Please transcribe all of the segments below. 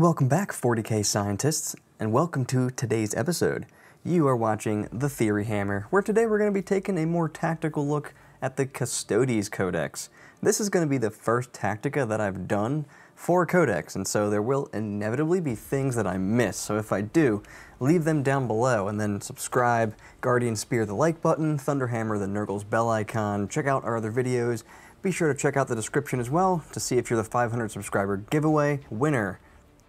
Welcome back, 40k scientists, and welcome to today's episode. You are watching The Theory Hammer, where today we're going to be taking a more tactical look at the Custodes Codex. This is going to be the first Tactica that I've done for a Codex, and so there will inevitably be things that I miss. So if I do, leave them down below, and then subscribe, Guardian Spear the like button, Thunderhammer the Nurgle's bell icon, check out our other videos. Be sure to check out the description as well to see if you're the 500 subscriber giveaway winner.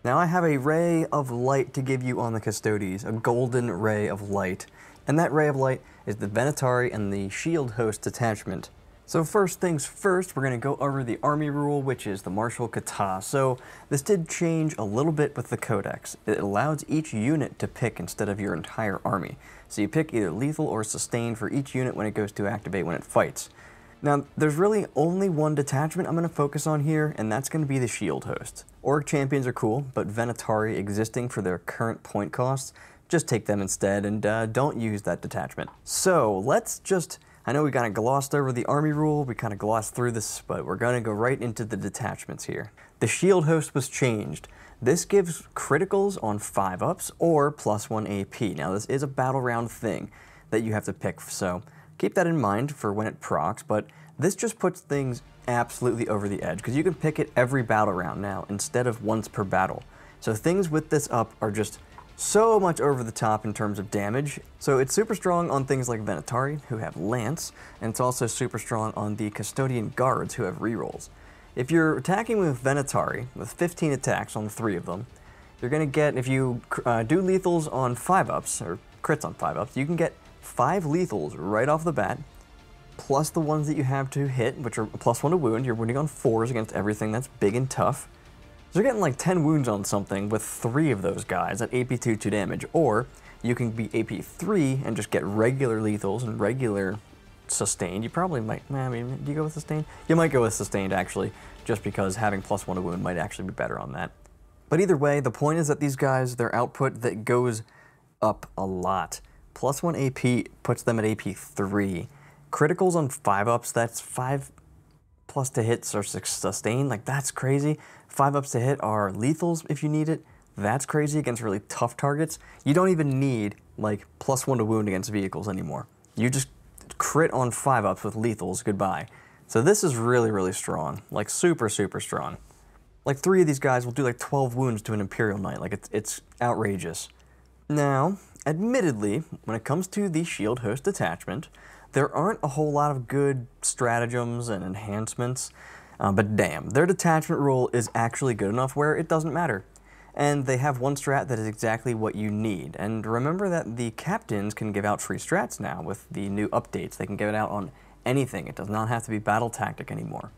Now I have a ray of light to give you on the Custodes, a golden ray of light. And that ray of light is the Vitalii and the Shield Host detachment. So first things first, we're going to go over the army rule, which is the martial kata. So this did change a little bit with the Codex. It allows each unit to pick instead of your entire army. So you pick either lethal or sustained for each unit when it goes to activate when it fights. Now, there's really only one detachment I'm going to focus on here, and that's going to be the Shield Host. Orc champions are cool, but Vitalii existing for their current point costs, just take them instead and don't use that detachment. So let's just, I know we kind of glossed over the army rule, we kind of glossed through this, but we're going to go right into the detachments here. The Shield Host was changed. This gives criticals on 5-ups or +1 AP. Now this is a battle round thing that you have to pick, so keep that in mind for when it procs, but this just puts things absolutely over the edge because you can pick it every battle round now instead of once per battle. So things with this up are just so much over the top in terms of damage. So it's super strong on things like Vitalii, who have Lance, and it's also super strong on the Custodian Guards, who have rerolls. If you're attacking with Vitalii, with 15 attacks on 3 of them, you're going to get, if you do lethals on 5-ups, or crits on 5-ups, you can get 5 lethals right off the bat, plus the ones that you have to hit, which are +1 to wound. You're wounding on 4s against everything that's big and tough. So you're getting like 10 wounds on something with 3 of those guys at AP2 2 damage, or you can be AP3 and just get regular lethals and regular sustained. You probably might, I mean, do you go with sustained? You might go with sustained actually, just because having +1 to wound might actually be better on that. But either way, the point is that these guys, their output that goes up a lot. +1 AP puts them at AP3. Criticals on 5-ups, that's 5+ to hits or 6 sustained, like that's crazy. 5-ups to hit are lethals if you need it. That's crazy against really tough targets. You don't even need like +1 to wound against vehicles anymore. You just crit on 5-ups with lethals, goodbye. So this is really, really strong, like super, super strong. Like 3 of these guys will do like 12 wounds to an Imperial Knight, like it's outrageous. Now, admittedly, when it comes to the Shield Host detachment, there aren't a whole lot of good stratagems and enhancements, but damn, their detachment rule is actually good enough where it doesn't matter. And they have one strat that is exactly what you need. And remember that the captains can give out free strats now with the new updates. They can give it out on anything. It does not have to be battle tactic anymore.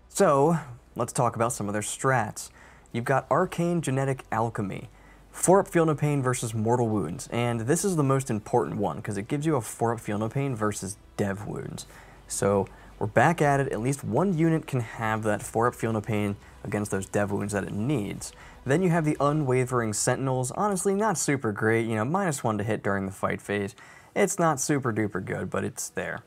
So, let's talk about some of their strats. You've got Arcane Genetic Alchemy. 4-up Feel No Pain versus Mortal Wounds, and this is the most important one because it gives you a 4-up Feel No Pain versus Dev Wounds. So we're back at it. At least one unit can have that 4-up Feel No Pain against those Dev Wounds that it needs. Then you have the Unwavering Sentinels. Honestly, not super great, you know, -1 to hit during the fight phase. It's not super duper good, but it's there.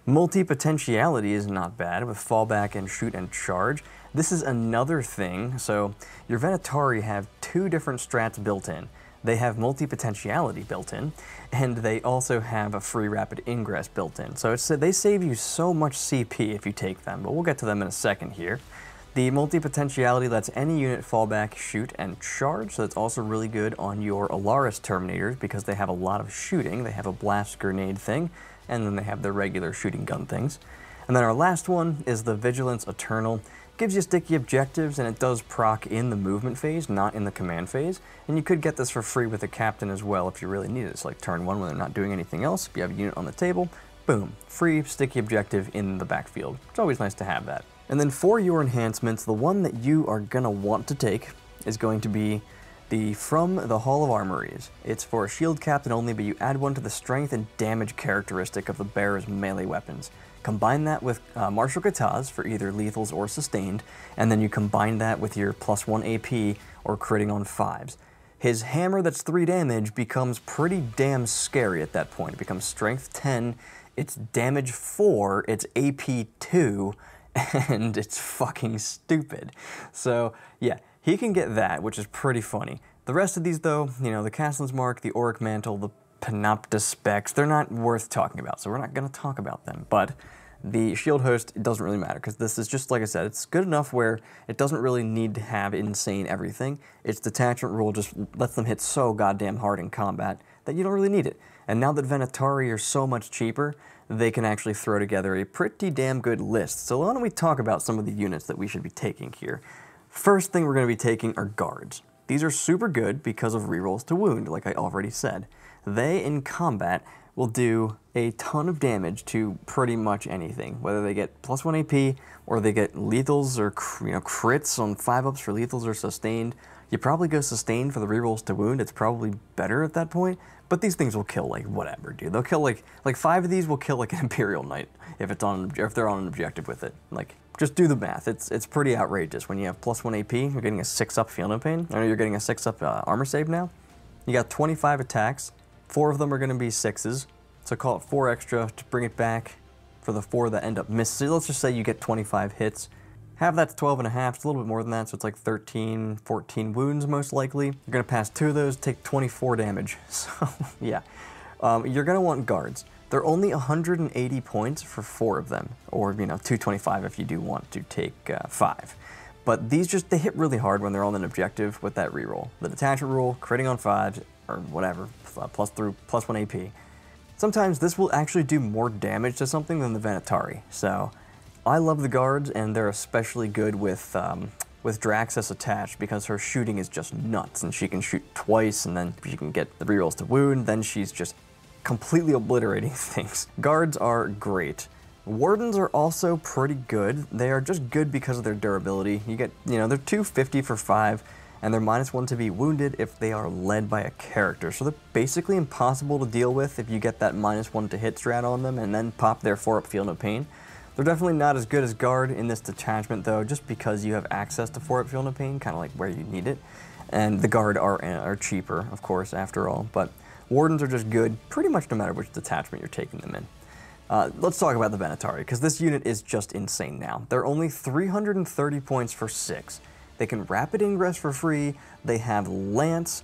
Multi-potentiality is not bad with fallback and shoot and charge. This is another thing, so your Vitalii have 2 different strats built in. They have multi-potentiality built in, and they also have a free rapid ingress built in. So they save you so much CP if you take them, but we'll get to them in a second here. The multi-potentiality lets any unit fall back, shoot, and charge, so that's also really good on your Alaris Terminators because they have a lot of shooting. They have a blast grenade thing, and then they have their regular shooting gun things. And then our last one is the Vigilance Eternal. Gives you sticky objectives, and it does proc in the movement phase, not in the command phase. And you could get this for free with a captain as well if you really need it. It's like turn 1 when they're not doing anything else. If you have a unit on the table, boom, free sticky objective in the backfield. It's always nice to have that. And then for your enhancements, the one that you are gonna want to take is going to be the From the Hall of Armories. It's for a shield captain only, but you add 1 to the strength and damage characteristic of the bearer's melee weapons. Combine that with martial katas for either lethals or sustained, and then you combine that with your +1 AP or critting on 5s. His hammer that's 3 damage becomes pretty damn scary at that point. It becomes strength 10, it's damage 4, it's AP 2, and it's fucking stupid. So yeah, he can get that, which is pretty funny. The rest of these, though, you know, the Castellan's Mark, the Auric Mantle, the Panopta Specs, they're not worth talking about, so we're not going to talk about them. But the Shield Host, it doesn't really matter, because this is just, like I said, it's good enough where it doesn't really need to have insane everything. Its detachment rule just lets them hit so goddamn hard in combat that you don't really need it. And now that Vitalii are so much cheaper, they can actually throw together a pretty damn good list. So why don't we talk about some of the units that we should be taking here. First thing we're going to be taking are guards. These are super good because of rerolls to wound, like I already said. They, in combat, will do a ton of damage to pretty much anything, whether they get +1 AP or they get lethals or crits on 5-ups for lethals or sustained. You probably go sustained for the rerolls to wound. It's probably better at that point, but these things will kill like whatever, dude. They'll kill like 5 of these will kill like an Imperial Knight if they're on an objective with it. Like, just do the math. It's pretty outrageous when you have +1 AP. You're getting a 6-up Feel No Pain. I know you're getting a 6-up armor save now. You got 25 attacks. 4 of them are going to be 6s, so call it 4 extra to bring it back for the 4 that end up missing. Let's just say you get 25 hits. Half that's 12.5, it's a little bit more than that, so it's like 13, 14 wounds most likely. You're going to pass 2 of those, take 24 damage. So, yeah. You're going to want guards. They're only 180 points for 4 of them, or, 225 if you do want to take 5. But these they hit really hard when they're on an objective with that reroll. The detachment rule, critting on 5s, or whatever, +1 AP. Sometimes this will actually do more damage to something than the Vitalii. So I love the guards, and they're especially good with Draxus attached because her shooting is just nuts, and she can shoot twice, and then she can get the rerolls to wound, then she's just completely obliterating things. Guards are great. Wardens are also pretty good. They are just good because of their durability. You get, they're 250 for 5, and they're -1 to be wounded if they are led by a character. So they're basically impossible to deal with if you get that -1 to hit strat on them and then pop their 4-up Feel No Pain. They're definitely not as good as Guard in this detachment though, just because you have access to 4-up Feel No Pain, kind of like where you need it. And the Guard are cheaper, of course, after all. But Wardens are just good pretty much no matter which detachment you're taking them in. Let's talk about the Vitalii, because this unit is just insane now. They're only 330 points for 6. They can rapid ingress for free, they have Lance,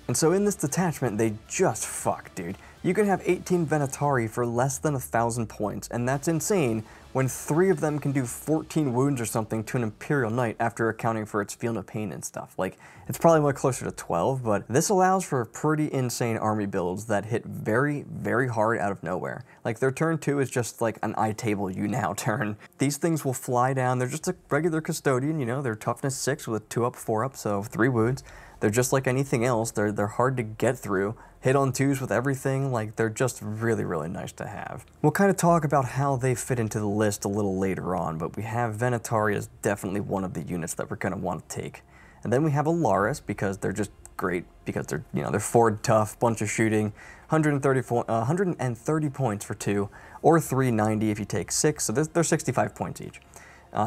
and so in this detachment, they just fuck, dude. You can have 18 Vitalii for less than 1,000 points, and that's insane when 3 of them can do 14 wounds or something to an Imperial Knight after accounting for its Feel No Pain and stuff. Like, it's probably more closer to 12, but this allows for pretty insane army builds that hit very, very hard out of nowhere. Like, their turn 2 is just like an I table you now turn. These things will fly down. They're just a regular Custodian, they're toughness 6 with a 2-up, 4-up, so 3 wounds. They're just like anything else. They're hard to get through. Hit on 2s with everything, like they're just really, really nice to have. We'll kind of talk about how they fit into the list a little later on, but we have Vitalii as definitely one of the units that we're going to want to take. And then we have Alaris because they're just great, because they're, they're forward tough, bunch of shooting, 130 points for 2, or 390 if you take 6, so they're 65 points each.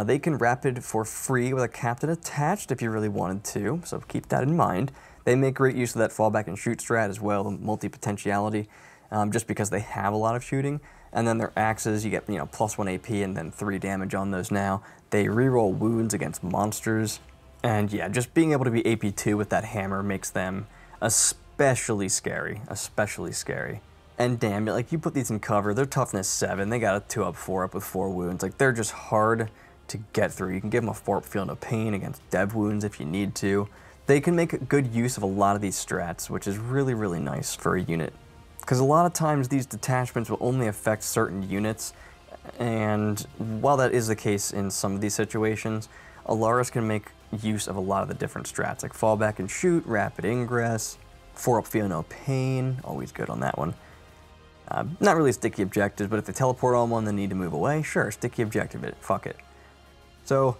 They can rapid for free with a captain attached if you really wanted to, so keep that in mind. They make great use of that fallback and shoot strat as well, the multi-potentiality, just because they have a lot of shooting. And then their axes, you get +1 AP and then 3 damage on those now. They reroll wounds against monsters. And yeah, just being able to be AP2 with that hammer makes them especially scary, And damn, like you put these in cover, they're toughness 7, they got a 2-up, 4-up with 4 wounds. Like they're just hard to get through. You can give them a 4-up Feel No Pain against dev wounds if you need to. They can make good use of a lot of these strats, which is really, really nice for a unit. Because a lot of times these detachments will only affect certain units, and while that is the case in some of these situations, Alaris can make use of a lot of the different strats, like fallback and shoot, rapid ingress, 4-up Feel No Pain, always good on that one. Not really sticky objectives, but if they teleport on one, they need to move away, sure, sticky objective it, fuck it. So,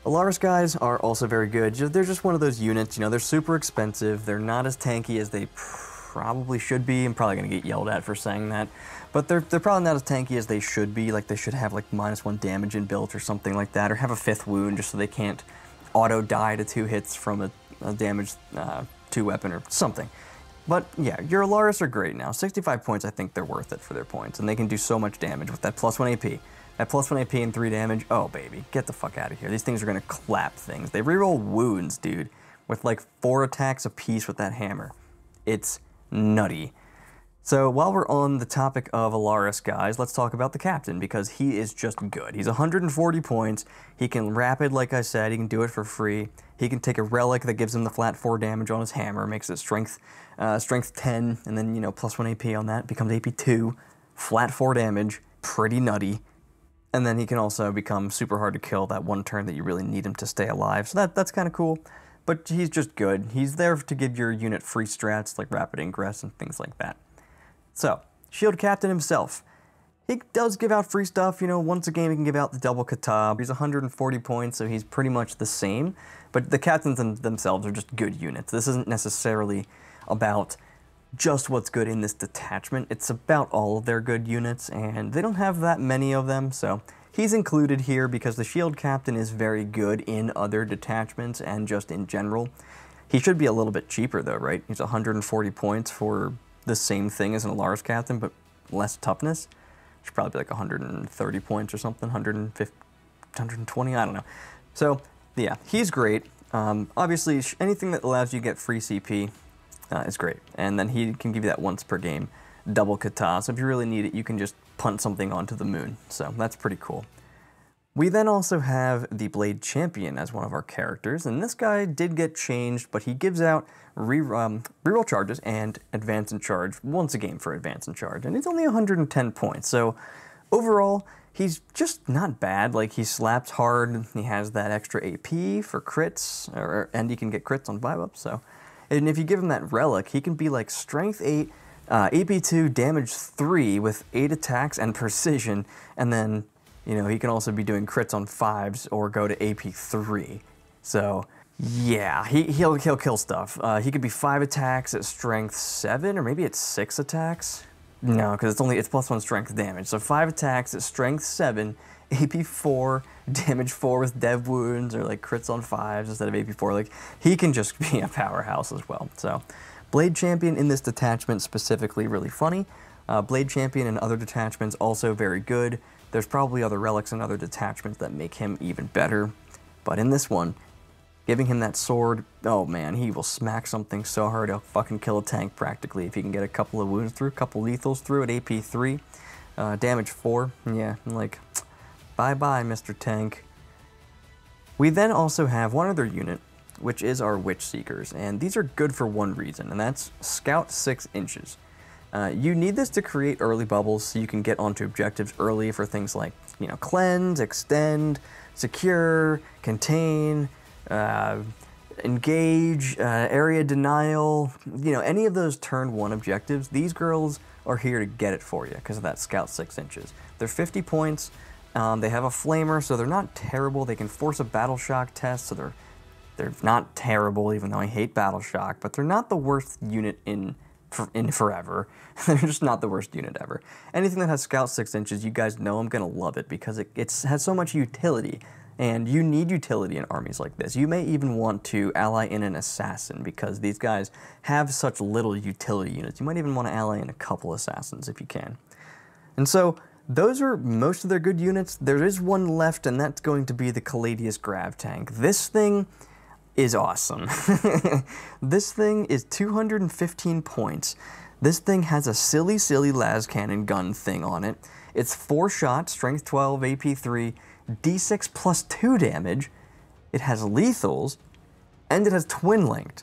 Alaris guys are also very good. They're just one of those units, they're super expensive, they're not as tanky as they probably should be. I'm probably going to get yelled at for saying that, but they're probably not as tanky as they should be. Like they should have like -1 damage inbuilt or something like that, or have a 5th wound just so they can't auto die to 2 hits from a damaged 2 weapon or something. But yeah, your Alaris are great now. 65 points, I think they're worth it for their points, and they can do so much damage with that +1 AP. At +1 AP and 3 damage, oh baby, get the fuck out of here. These things are gonna clap things. They reroll wounds, dude, with like 4 attacks apiece with that hammer. It's nutty. So while we're on the topic of Alaris, guys, let's talk about the captain, because he is just good. He's 140 points. He can rapid, like I said. He can do it for free. He can take a relic that gives him the flat 4 damage on his hammer, makes it strength 10, and then, you know, +1 AP on that, becomes AP 2, flat 4 damage, pretty nutty. And then he can also become super hard to kill that one turn that you really need him to stay alive. So that's kind of cool. But he's just good. He's there to give your unit free strats like rapid ingress and things like that. So, Shield Captain himself. He does give out free stuff. You know, once a game he can give out the double Katab. He's 140 points, so he's pretty much the same. But the captains themselves are just good units. This isn't necessarily about just what's good in this detachment. It's about all of their good units, and they don't have that many of them, so he's included here because the Shield Captain is very good in other detachments and just in general. He should be a little bit cheaper though, right? He's 140 points for the same thing as an Alaris Captain, but less toughness. Should probably be like 130 points or something, 150, 120, I don't know. So yeah, he's great. Obviously, anything that allows you to get free CP is great. And then he can give you that once per game double kata. So if you really need it, you can just punt something onto the moon. So that's pretty cool. We then also have the Blade Champion as one of our characters, and this guy did get changed, but he gives out reroll charges and advance and charge once a game for advance and charge, and he's only 110 points. So overall, he's just not bad. Like, he slaps hard, he has that extra AP for crits, and he can get crits on 5-up, so. And if you give him that relic, he can be like strength 8, AP 2, damage 3 with 8 attacks and precision, and then, you know, he can also be doing crits on 5s or go to AP 3. So yeah, he'll kill stuff. He could be 5 attacks at strength 7, or maybe it's 6 attacks. No, because it's +1 strength damage. So 5 attacks at strength 7, AP 4, damage 4 with dev wounds, or like crits on 5s instead of AP 4. Like, he can just be a powerhouse as well. So Blade Champion in this detachment specifically really funny. Blade Champion in other detachments also very good. There's probably other relics and other detachments that make him even better. But in this one, giving him that sword, oh man, he will smack something so hard he'll fucking kill a tank practically if he can get a couple of wounds through, a couple lethals through at AP 3. Damage 4, yeah, like, bye-bye, Mr. Tank. We then also have one other unit, which is our Witch Seekers, and these are good for one reason, and that's Scout 6 inches. You need this to create early bubbles so you can get onto objectives early for things like, you know, cleanse, extend, secure, contain, engage, area denial, you know, any of those turn 1 objectives. These girls are here to get it for you because of that Scout 6 inches. They're 50 points. They have a flamer, so they're not terrible. They can force a battle shock test, so they're not terrible, even though I hate battle shock, but they're not the worst unit in forever. They're just not the worst unit ever. Anything that has Scout 6 inches, you guys know I'm gonna love it because it has so much utility, and you need utility in armies like this. You may even want to ally in an assassin because these guys have such little utility units. You might even want to ally in a couple assassins if you can. And so those are most of their good units. There is one left, and that's going to be the Caladius Grav Tank. This thing is awesome. This thing is 215 points. This thing has a silly las cannon gun thing on it. It's 4 shots, strength 12, AP 3, D6 plus 2 damage. It has lethals, and it has twin linked.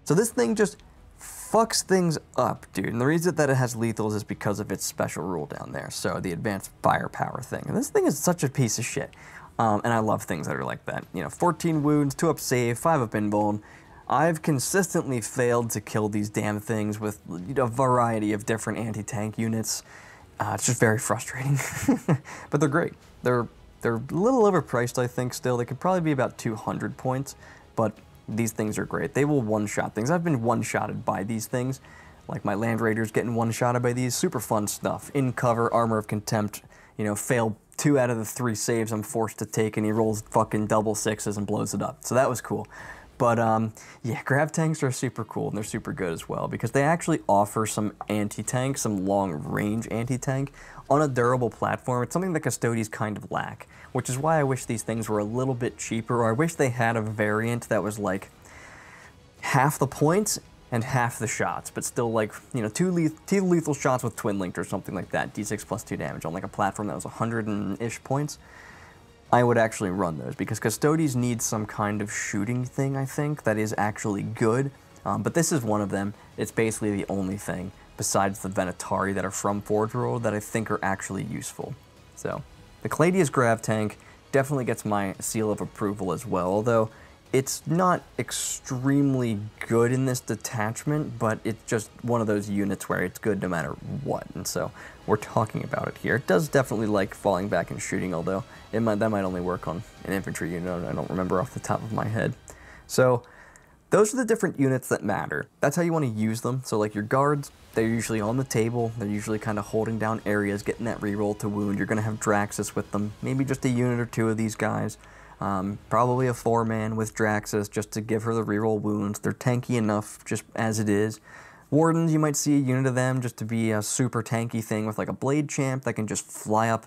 So this thing just fucks things up, dude. And the reason that it has lethals is because of its special rule down there. So the advanced firepower thing. And this thing is such a piece of shit. And I love things that are like that. You know, 14 wounds, 2-up save, 5-up inbound. I've consistently failed to kill these damn things with a variety of different anti-tank units. It's just very frustrating. But they're great. They're a little overpriced, I think, still. They could probably be about 200 points, but these things are great. They will one-shot things. I've been one-shotted by these things. Like my Land Raiders getting one-shotted by these. Super fun stuff. In cover, Armor of Contempt, you know, fail 2 out of the 3 saves I'm forced to take, and he rolls fucking double 6s and blows it up. So that was cool. But yeah, Grav Tanks are super cool, and they're super good as well, because they actually offer some anti-tank, some long-range anti-tank, on a durable platform, it's something that Custodes kind of lack, which is why I wish these things were a little bit cheaper, or I wish they had a variant that was like half the points and half the shots, but still like, you know, two lethal shots with twin linked or something like that, d6 plus 2 damage on like a platform that was 100-ish points. I would actually run those, because Custodes needs some kind of shooting thing, I think, that is actually good. But this is one of them. It's basically the only thing, besides the Vitalii that are from Forge World, that I think are actually useful. So, the Cladius Grav Tank definitely gets my seal of approval as well, although it's not extremely good in this detachment, but it's just one of those units where it's good no matter what, and so we're talking about it here. It does definitely like falling back and shooting, although that might only work on an infantry unit. I don't remember off the top of my head. So those are the different units that matter. That's how you want to use them. So like your guards, they're usually on the table. They're usually kind of holding down areas, getting that reroll to wound. You're going to have Draxus with them, maybe just a unit or two of these guys. Probably a 4-man with Draxus just to give her the reroll wounds. They're tanky enough just as it is. Wardens, you might see a unit of them just to be a super tanky thing with like a Blade Champ that can just fly up,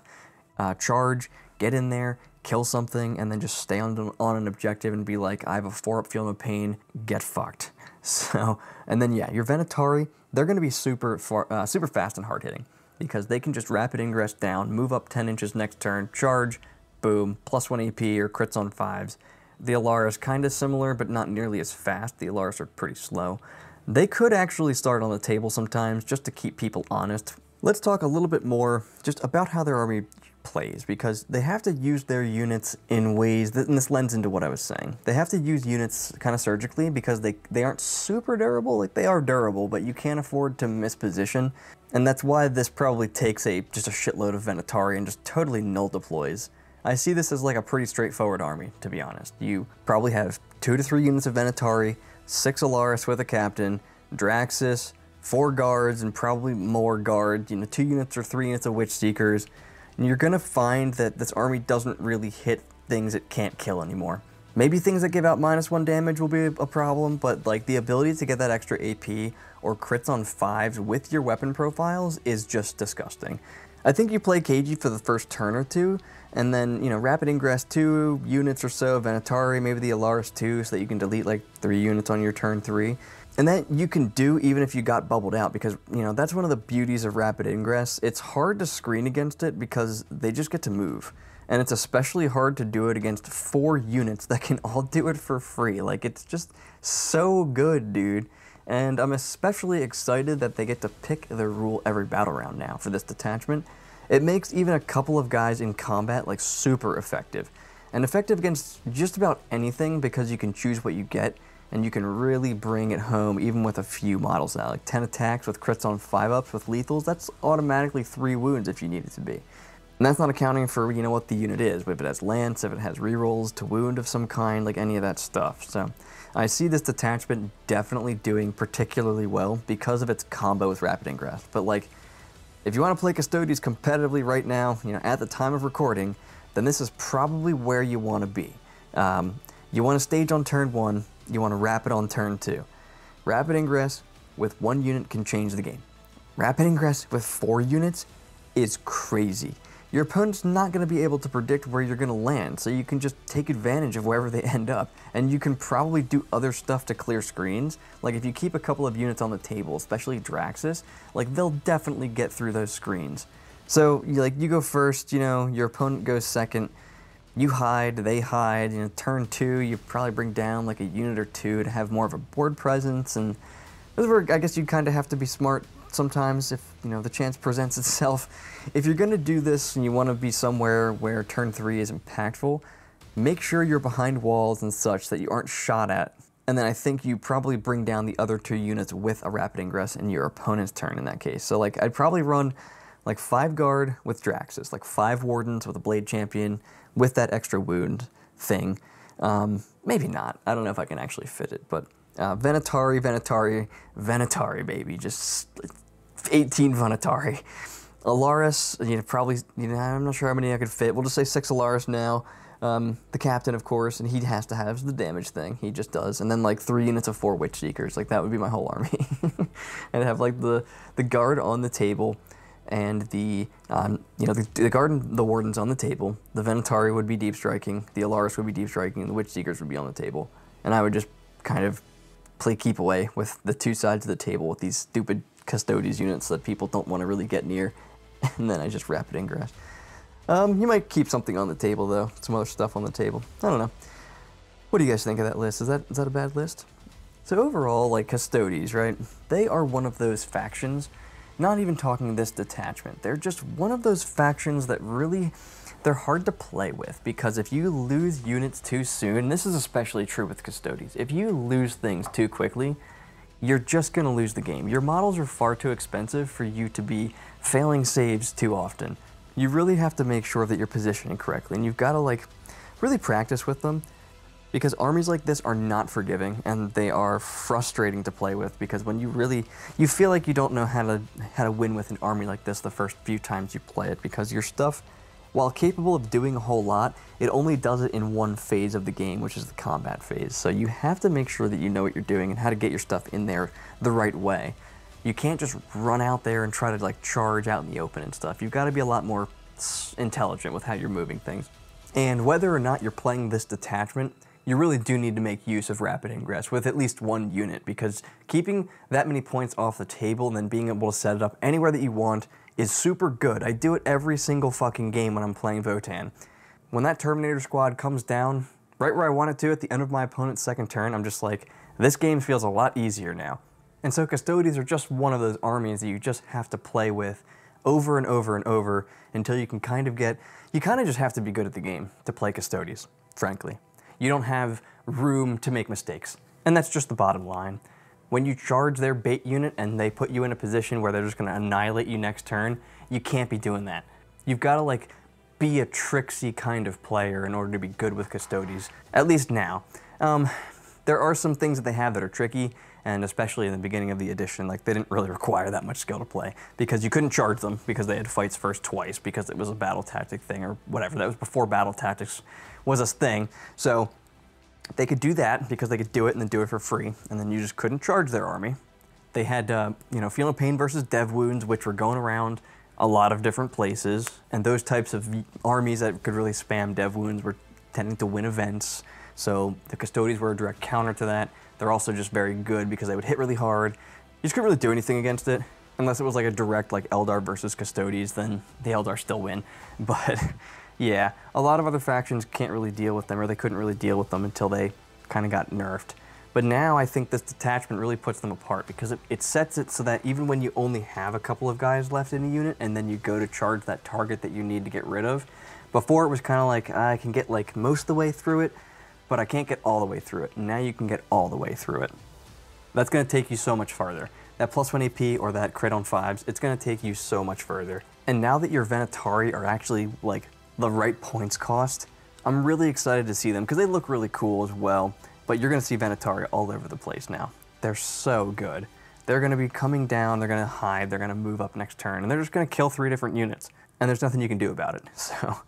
charge, get in there, kill something, and then just stay on an objective and be like, I have a 4-up Feeling of Pain, get fucked. So, and then yeah, your Vitalii, they're going to be super fast and hard-hitting, because they can just rapid ingress down, move up 10 inches next turn, charge, boom, +1 AP or crits on 5s. The Alaris kind of similar, but not nearly as fast. The Alaris are pretty slow. They could actually start on the table sometimes, just to keep people honest. Let's talk a little bit more just about how their army plays, because they have to use their units in ways that, and this lends into what I was saying. They have to use units kind of surgically, because they aren't super durable. Like, they are durable, but you can't afford to miss position. And that's why this probably takes just a shitload of Vitalii and just totally null deploys. I see this as like a pretty straightforward army, to be honest. You probably have 2 to 3 units of Vitalii, 6 Alaris with a captain, Draxus, 4 guards, and probably more guards, 2 units or 3 units of Witch Seekers. And you're gonna find that this army doesn't really hit things it can't kill anymore. Maybe things that give out -1 damage will be a problem, but like the ability to get that extra AP or crits on 5s with your weapon profiles is just disgusting. I think you play KG for the first turn or two, and then, Rapid Ingress 2 units or so of Vitalii, maybe the Alaris 2, so that you can delete like 3 units on your turn 3. And that you can do even if you got bubbled out, because, that's one of the beauties of Rapid Ingress. It's hard to screen against it because they just get to move. And it's especially hard to do it against 4 units that can all do it for free. Like, it's just so good, dude. And I'm especially excited that they get to pick their rule every battle round now for this detachment. It makes even a couple of guys in combat like super effective. And effective against just about anything, because you can choose what you get, and you can really bring it home even with a few models now. Like 10 attacks with crits on 5-ups with lethals, that's automatically 3 wounds if you need it to be. And that's not accounting for, what the unit is, if it has lance, if it has rerolls to wound of some kind, like any of that stuff. So I see this detachment definitely doing particularly well because of its combo with Rapid Ingress. But like, if you want to play Custodes competitively right now, at the time of recording, then this is probably where you want to be. You want to stage on turn 1, you want to rapid on turn 2. Rapid Ingress with 1 unit can change the game. Rapid Ingress with 4 units is crazy. Your opponent's not going to be able to predict where you're going to land, so you can just take advantage of wherever they end up, and you can probably do other stuff to clear screens. Like, if you keep a couple of units on the table, especially Draxus, like, they'll definitely get through those screens. So, you go first, your opponent goes second, you hide, they hide, turn 2, you probably bring down, like, a unit or 2 to have more of a board presence, and this is where I guess you kind of have to be smart sometimes if, the chance presents itself. If you're going to do this and you want to be somewhere where turn 3 is impactful, make sure you're behind walls and such that you aren't shot at. And then I think you probably bring down the other 2 units with a Rapid Ingress in your opponent's turn in that case. So like, I'd probably run like 5 guard with Draxus, like 5 wardens with a Blade Champion with that extra wound thing. Maybe not. I don't know if I can actually fit it, but Vitalii, baby. Just 18 Vitalii. Alaris, probably, I'm not sure how many I could fit. We'll just say 6 Alaris now. The captain, of course, and he has to have the damage thing. He just does. And then, like, 3 units of 4 Witch Seekers. Like, that would be my whole army. And have, like, the guard on the table. and the Wardens on the table, the Venatari would be deep striking, the Alaris would be deep striking, and the Witch Seekers would be on the table. And I would just kind of play keep away with the two sides of the table with these stupid Custodes units that people don't want to really get near, and then I just rapid ingress. You might keep something on the table though, some other stuff on the table. I don't know. What do you guys think of that list? Is that a bad list? So overall, like Custodes, right? They are one of those factions, not even talking this detachment. They're just one of those factions that really, they're hard to play with, because if you lose units too soon, and this is especially true with Custodes, if you lose things too quickly, you're just going to lose the game. Your models are far too expensive for you to be failing saves too often. You really have to make sure that you're positioning correctly, and you've got to like really practice with them, because armies like this are not forgiving, and they are frustrating to play with, because when you feel like you don't know how to win with an army like this the first few times you play it, because your stuff, while capable of doing a whole lot, it only does it in one phase of the game, which is the combat phase. So you have to make sure that you know what you're doing and how to get your stuff in there the right way. You can't just run out there and try to like charge out in the open and stuff. You've got to be a lot more intelligent with how you're moving things. And whether or not you're playing this detachment, you really do need to make use of rapid ingress with at least one unit, because keeping that many points off the table and then being able to set it up anywhere that you want is super good. I do it every single fucking game when I'm playing Votann. When that Terminator squad comes down right where I want it to at the end of my opponent's second turn, I'm just like, this game feels a lot easier now. And so Custodes are just one of those armies that you just have to play with over and over and over until you can kind of just have to be good at the game to play Custodes, frankly. You don't have room to make mistakes, and that's just the bottom line. When you charge their bait unit and they put you in a position where they're just going to annihilate you next turn, you can't be doing that. You've got to like be a tricksy kind of player in order to be good with Custodes, at least now. There are some things that they have that are tricky, and especially in the beginning of the edition, like they didn't really require that much skill to play, because you couldn't charge them because they had fights first twice because it was a battle tactic thing or whatever. That was before battle tactics was a thing. So they could do that because they could do it and then do it for free, and then you just couldn't charge their army. They had, Feeling Pain versus Dev Wounds, which were going around a lot of different places, and those types of armies that could really spam Dev Wounds were tending to win events. So the Custodes were a direct counter to that. They're also just very good because they would hit really hard. You just couldn't really do anything against it, unless it was like a direct like Eldar versus Custodes, then the Eldar still win. But yeah, a lot of other factions can't really deal with them, or they couldn't really deal with them until they kind of got nerfed. But now I think this detachment really puts them apart, because it sets it so that even when you only have a couple of guys left in a unit and then you go to charge that target that you need to get rid of, before it was kind of like, I can get like most of the way through it, but I can't get all the way through it. Now you can get all the way through it. That's going to take you so much farther. That +1 AP or that crit on 5s, it's going to take you so much further. And now that your Venatari are actually like the right points cost, I'm really excited to see them, because they look really cool as well. But you're going to see Venatari all over the place now. They're so good. They're going to be coming down, they're going to hide, they're going to move up next turn, and they're just going to kill 3 different units. And there's nothing you can do about it. So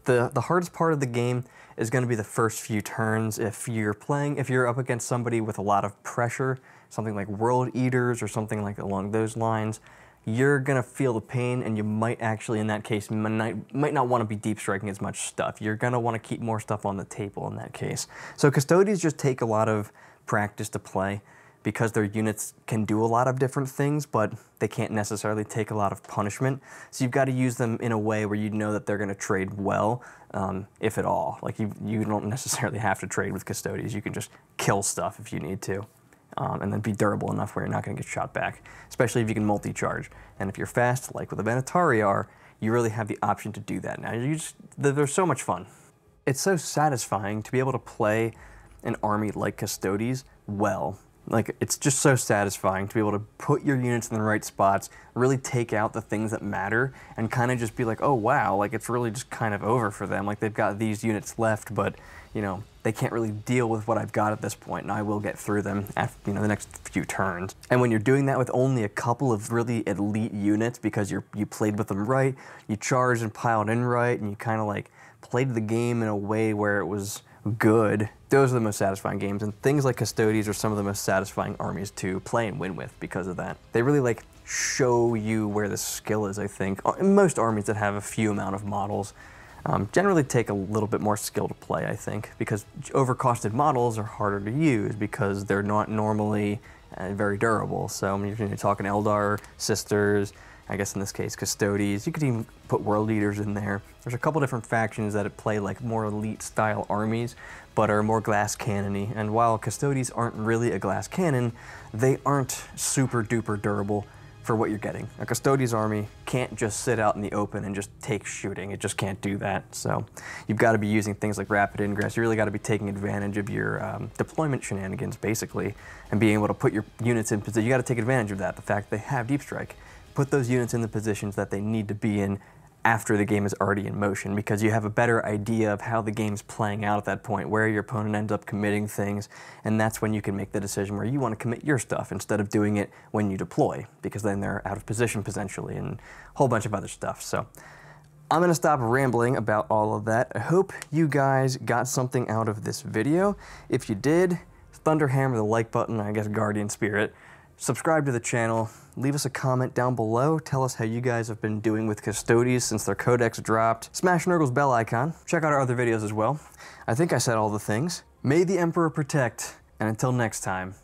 the hardest part of the game is going to be the first few turns. If you're up against somebody with a lot of pressure, something like World Eaters or something like along those lines, you're going to feel the pain, and you might actually, in that case, might not want to be deep striking as much stuff. You're going to want to keep more stuff on the table in that case. So Custodes just take a lot of practice to play, because their units can do a lot of different things, but they can't necessarily take a lot of punishment. So you've got to use them in a way where you know that they're going to trade well, if at all. Like you don't necessarily have to trade with Custodes. You can just kill stuff if you need to. And then be durable enough where you're not going to get shot back, especially if you can multi-charge. And if you're fast, like with the Venatari are, you really have the option to do that. Now, they're so much fun. It's so satisfying to be able to play an army like Custodes well. Like, it's just so satisfying to be able to put your units in the right spots, really take out the things that matter, and kind of just be like, oh wow, like it's really just kind of over for them. Like, they've got these units left, but they can't really deal with what I've got at this point, and I will get through them after, the next few turns. And when you're doing that with only a couple of really elite units, because you played with them right, you charged and piled in right, and you kind of like played the game in a way where it was good, Those are the most satisfying games, and things like Custodes are some of the most satisfying armies to play and win with because of that. They really like show you where the skill is, I think. Most armies that have a few amount of models generally take a little bit more skill to play, I think, because overcosted models are harder to use because they're not normally very durable. So when you're talking Eldar, Sisters, I guess in this case Custodes, you could even put World Eaters in there. There's a couple different factions that play like more elite style armies, but are more glass cannon-y. And while Custodes aren't really a glass cannon, they aren't super duper durable for what you're getting. A Custodes army can't just sit out in the open and just take shooting. It just can't do that. So you've got to be using things like rapid ingress. You really got to be taking advantage of your deployment shenanigans, basically, and being able to put your units in position. You got to take advantage of that, the fact they have deep strike. Put those units in the positions that they need to be in after the game is already in motion, because you have a better idea of how the game's playing out at that point, where your opponent ends up committing things, and that's when you can make the decision where you want to commit your stuff instead of doing it when you deploy, because then they're out of position potentially and a whole bunch of other stuff. So I'm going to stop rambling about all of that. I hope you guys got something out of this video. If you did, thunderhammer the like button, I guess Guardian Spirit. Subscribe to the channel, leave us a comment down below, tell us how you guys have been doing with Custodes since their codex dropped. Smash Nurgle's bell icon, check out our other videos as well. I think I said all the things. May the Emperor protect, and until next time,